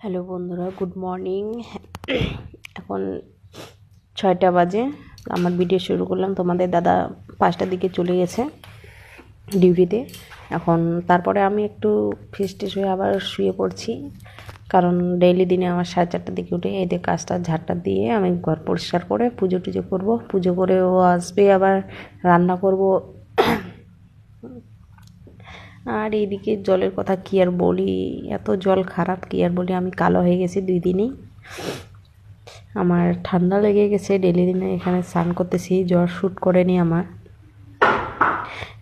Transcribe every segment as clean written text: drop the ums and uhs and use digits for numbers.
Hello বন্ধুরা, good morning. এখন 6টা বাজে। আমার ভিডিও শুরু করলাম। তোমাদের দাদা 5টার দিকে চলে গেছে ডিউটিতে। এখন তারপরে আমি একটু ফ্রেশ ট্রেশ হয়ে আবার শুয়ে পড়ছি, কারণ ডেইলি দিনে আমার 4:30টার দিকে উঠে এদের কাজটা ঝাড়টা দিয়ে আমি ঘর পরিষ্কার করে পুজো টুজো করবো। পুজো করে ও আসবে, আবার রান্না করব। আর এইদিকে জলের কথা কী আর বলি, এত জল খারাপ কী আর বলি। আমি কালো হয়ে গেছি 2 দিনই। আমার ঠান্ডা লেগে গেছে। ডেলি দিনে এখানে স্নান করতেছি, জ্বর শ্যুট করেনি আমার।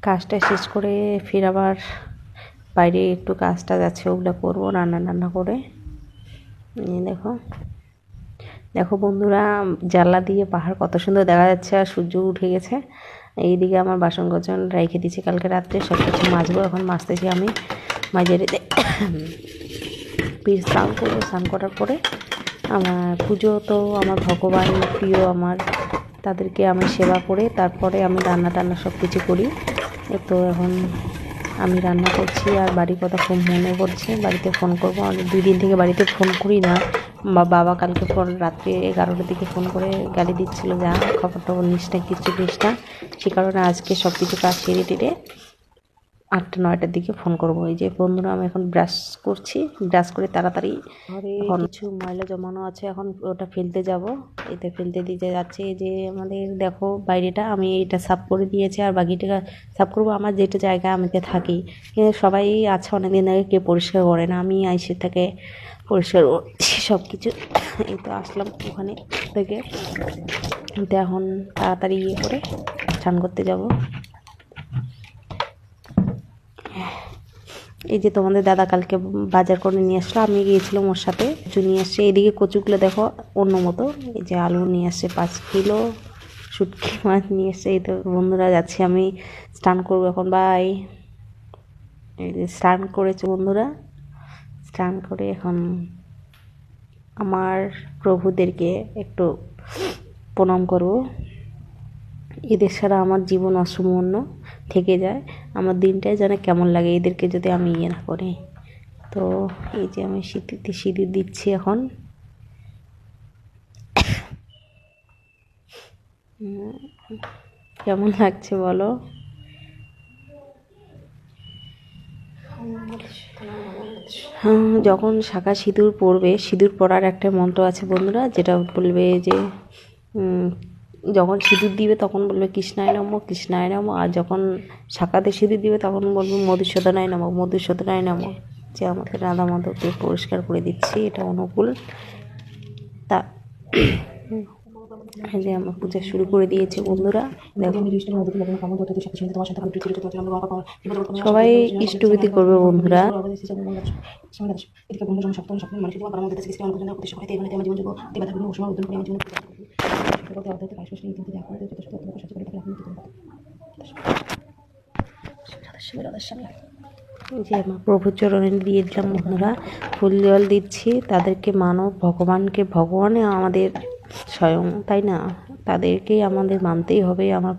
কাজটা শেষ করে ফির আবার বাইরে একটু কাজটা যাচ্ছে, ওগুলো করবো রান্না করে। দেখো দেখো বন্ধুরা, জানলা দিয়ে পাহাড় কত সুন্দর দেখা যাচ্ছে, আর সূর্য উঠে গেছে। এইদিকে আমার বাসন কোসন রেখে দিয়েছি কালকে রাত্রে, সব কিছু মাজবো। এখন মাজতেছি আমি, মাঝে রেখে স্নান করবো। স্নান করার পরে আমার পুজো, তো আমার ভগবান প্রিয় আমার, তাদেরকে আমি সেবা করে তারপরে আমি রান্না সব কিছু করি। তো এখন আমি রান্না করছি, আর বাড়ির কথা খুব মনে পড়ছে। বাড়িতে ফোন করবো, আমি 2 দিন থেকে বাড়িতে ফোন করি না। বাবা কালকে ফোন রাত্রে 11টার দিকে ফোন করে গালি দিচ্ছিলো, যা খবর টবর নিস না, কিছু নিস না। সে কারণে আজকে সব কিছু কাজ সেরে টেরে 8টা-9টার দিকে ফোন করবো। এই যে বন্ধুরা, আমি এখন ব্রাশ করছি, ব্রাশ করে তাড়াতাড়ি এখন কিছু ময়লা জমানো আছে, এখন ওটা ফেলতে যাব। এতে ফেলতে দিতে যাচ্ছে। এই যে আমাদের দেখো বাইরেটা আমি এটা সাফ করে দিয়েছি, আর বাকিটা সাফ করবো। আমার যেটা জায়গা আমি থাকি, কিন্তু সবাই আছে অনেকদিন আগে, কেউ পরিষ্কার করে না। আমি আইসে থেকে পরিষ্কার করছি সব কিছু। এই তো আসলাম ওখানে থেকে। তো এখন তাড়াতাড়ি করে স্নান করতে যাব। এই যে তোমাদের দাদা কালকে বাজার করে নিয়ে আসলো, আমি গিয়েছিলাম ওর সাথে। কচু নিয়ে আসছে, এদিকে কচুগুলো দেখো অন্য মতো। এই যে আলু নিয়ে আসছে 5 কিলো, শুটকি মাছ নিয়ে আসছে। এই তো বন্ধুরা, যাচ্ছি আমি স্নান করবো এখন। বাই। এই যে স্নান করেছে বন্ধুরা, স্নান করে এখন আমার প্রভুদেরকে একটু প্রণাম করব। এদের ছাড়া আমার জীবন অসম্পূর্ণ থেকে যায়। আমার দিনটাই যেন কেমন লাগে এদেরকে যদি আমি ইয়ে না করি। তো এই যে আমি সিঁদুর দিচ্ছি এখন। কেমন লাগছে বলো? যখন শাখা সিঁদুর পরবে, সিঁদুর পরার একটা মন্ত্র আছে বন্ধুরা, যেটা বলবে যে যখন সিঁদুর দিবে তখন বলবে কৃষ্ণায় নমঃ কৃষ্ণায় নমঃ, আর যখন শাখাতে সিঁদুর দিবে তখন বলবে মধুসূদনায় নমঃ মধুসূদনায় নমঃ। যে আমাদের রাধা মাধবকে পরিষ্কার করে দিচ্ছি, এটা অনুকূল। তা যে আমার পূজা শুরু করে দিয়েছে বন্ধুরা। দেখো সবাই ইষ্টবিধি করবে বন্ধুরা। যে আমার প্রভুর চরণে দিয়ে দিলাম বন্ধুরা, ফুল জল দিচ্ছি। তাদেরকে মানব ভগবানকে, ভগবানে আমাদের স্বয়ং, তাই না? তাদেরকেই আমাদের মানতেই হবে। আমার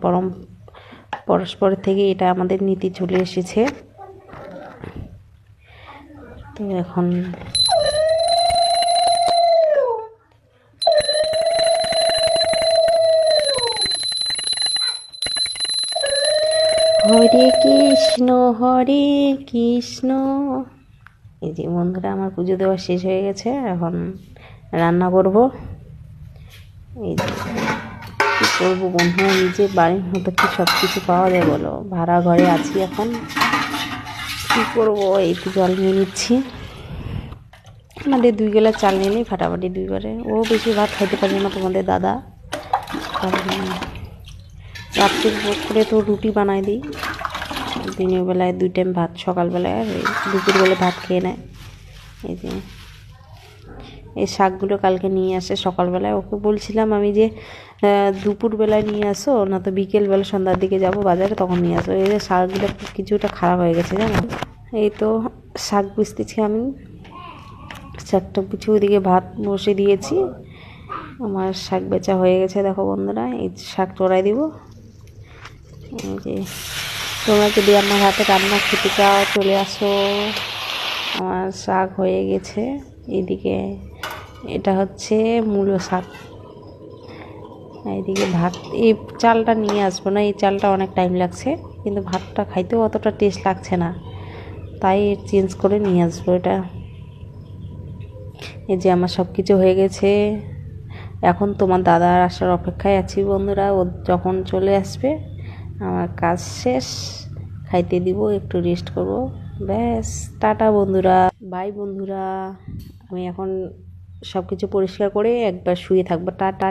পরস্পরের থেকে এটা আমাদের নীতি চলে এসেছে। তো এখন হরে কৃষ্ণ হরে কৃষ্ণ। এই যে বন্ধুরা, আমার পুজো দেওয়া শেষ হয়ে গেছে, এখন রান্না করব। এই যে কী করবো বন্ধুরা, নিজের বাড়ির মতো কি সব কিছু পাওয়া যায় বলো? ভাড়া ঘরে আছি এখন, কী করবো? এই তো জল নিয়ে নিচ্ছি। আমাদের 2 গেলা চাল নিলেই ফাটাফাটি 2বারে। ও বেশি ভাত খাইতে পারে না তোমাদের দাদা, কারণ রাত্রে করে তো রুটি বানাই দিই। দিনের বেলায় 2 টাইম ভাত, সকালবেলায় আর দুপুরবেলায় ভাত খেয়ে নেয়। এই যে এই শাকগুলো কালকে নিয়ে আসে সকালবেলায়। ওকে বলছিলাম আমি যে দুপুরবেলায় নিয়ে আসো, না তো বিকেলবেলা সন্ধ্যার দিকে যাব বাজারে, তখন নিয়ে আসো। এই যে শাকগুলো কিছুটা খারাপ হয়ে গেছে জানো। এই তো শাক বুঝতেছি আমি, শাকটা কিছু ওদিকে ভাত বসে দিয়েছি। আমার শাক বেচা হয়ে গেছে দেখো বন্ধুরা। এই শাক চড়াই দিব। এই যে তোমরা যদি আমার হাতে রান্না খেতে চাও চলে আসো। আমার শাক হয়ে গেছে, এইদিকে এটা হচ্ছে মূলো শাক, এইদিকে ভাত। এই চালটা নিয়ে আসবো না, এই চালটা অনেক টাইম লাগছে, কিন্তু ভাতটা খাইতেও অতটা টেস্ট লাগছে না, তাই চেঞ্জ করে নিয়ে আসবো এটা। এই যে আমার সব কিছু হয়ে গেছে, এখন তোমার দাদার আসার অপেক্ষায় আছি বন্ধুরা। ও যখন চলে আসবে আমার কাজ শেষ, খাইতে দিব, একটু রেস্ট করব, ব্যাস। টাটা বন্ধুরা, বাই বন্ধুরা। আমি এখন সব কিছু পরিষ্কার করে একবার শুয়ে থাকবো। টাটা।